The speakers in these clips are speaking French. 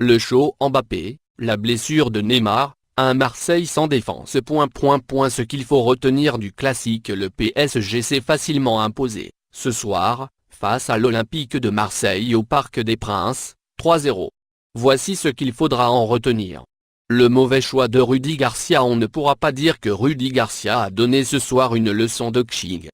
Le show Mbappé, la blessure de Neymar, un Marseille sans défense. Ce qu'il faut retenir du classique, le PSG s'est facilement imposé, ce soir, face à l'Olympique de Marseille au Parc des Princes, 3-0. Voici ce qu'il faudra en retenir. Le mauvais choix de Rudy Garcia. On ne pourra pas dire que Rudy Garcia a donné ce soir une leçon de coaching.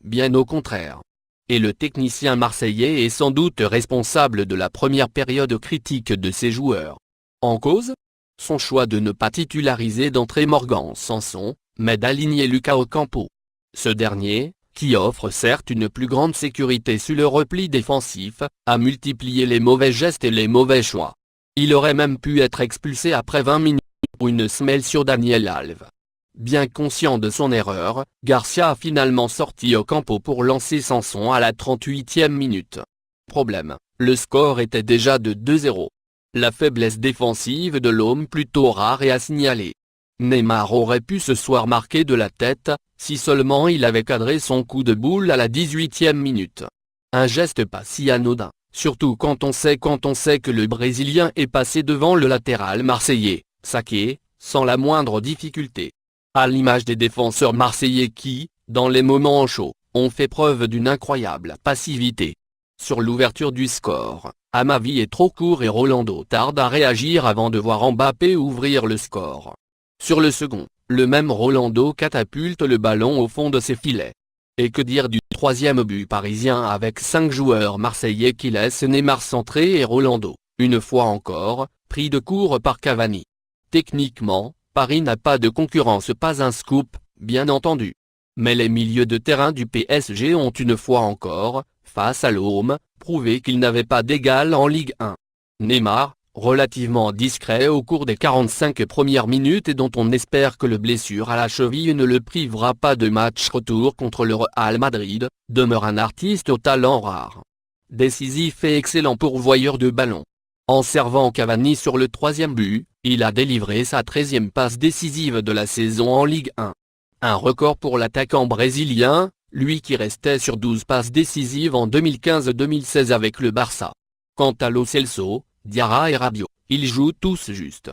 Bien au contraire. Et le technicien marseillais est sans doute responsable de la première période critique de ses joueurs. En cause ? Son choix de ne pas titulariser d'entrée Morgan Sanson, mais d'aligner Lucas Ocampo. Ce dernier, qui offre certes une plus grande sécurité sur le repli défensif, a multiplié les mauvais gestes et les mauvais choix. Il aurait même pu être expulsé après 20 minutes pour une semelle sur Daniel Alves. Bien conscient de son erreur, Garcia a finalement sorti Ocampo pour lancer Sanson à la 38e minute. Problème, le score était déjà de 2-0. La faiblesse défensive de l'homme plutôt rare et à signaler. Neymar aurait pu ce soir marquer de la tête, si seulement il avait cadré son coup de boule à la 18e minute. Un geste pas si anodin, surtout quand on sait que le Brésilien est passé devant le latéral marseillais, Saké, sans la moindre difficulté. À l'image des défenseurs marseillais qui, dans les moments chauds, ont fait preuve d'une incroyable passivité. Sur l'ouverture du score, Amavi est trop court et Rolando tarde à réagir avant de voir Mbappé ouvrir le score. Sur le second, le même Rolando catapulte le ballon au fond de ses filets. Et que dire du troisième but parisien avec 5 joueurs marseillais qui laissent Neymar centrer et Rolando, une fois encore, pris de court par Cavani. Techniquement, Paris n'a pas de concurrence, pas un scoop, bien entendu. Mais les milieux de terrain du PSG ont une fois encore, face à l'OM, prouvé qu'ils n'avaient pas d'égal en Ligue 1. Neymar, relativement discret au cours des 45 premières minutes et dont on espère que le blessure à la cheville ne le privera pas de match retour contre le Real Madrid, demeure un artiste au talent rare. Décisif et excellent pourvoyeur de ballon. En servant Cavani sur le troisième but, il a délivré sa 13e passe décisive de la saison en Ligue 1. Un record pour l'attaquant brésilien, lui qui restait sur 12 passes décisives en 2015-2016 avec le Barça. Quant à Lo Celso, Diarra et Rabiot, ils jouent tous juste.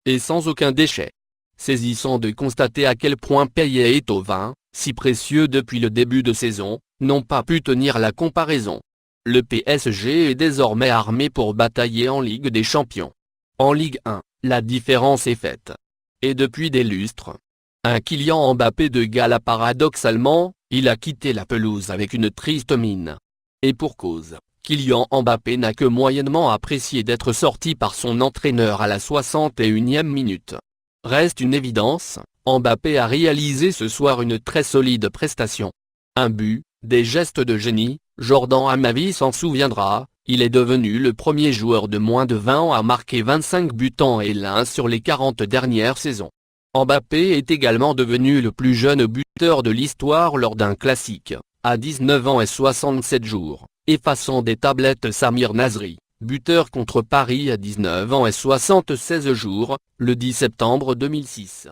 Et sans aucun déchet. Saisissant de constater à quel point Payet et Thauvin, si précieux depuis le début de saison, n'ont pas pu tenir la comparaison. Le PSG est désormais armé pour batailler en Ligue des Champions. En Ligue 1, la différence est faite. Et depuis des lustres. Un Kylian Mbappé de gala. Paradoxalement, il a quitté la pelouse avec une triste mine. Et pour cause, Kylian Mbappé n'a que moyennement apprécié d'être sorti par son entraîneur à la 61e minute. Reste une évidence, Mbappé a réalisé ce soir une très solide prestation. Un but, des gestes de génie, Jordan Amavi s'en souviendra, il est devenu le premier joueur de moins de 20 ans à marquer 25 buts en L1 sur les 40 dernières saisons. Mbappé est également devenu le plus jeune buteur de l'histoire lors d'un classique, à 19 ans et 67 jours, effaçant des tablettes Samir Nasri, buteur contre Paris à 19 ans et 76 jours, le 10 septembre 2006.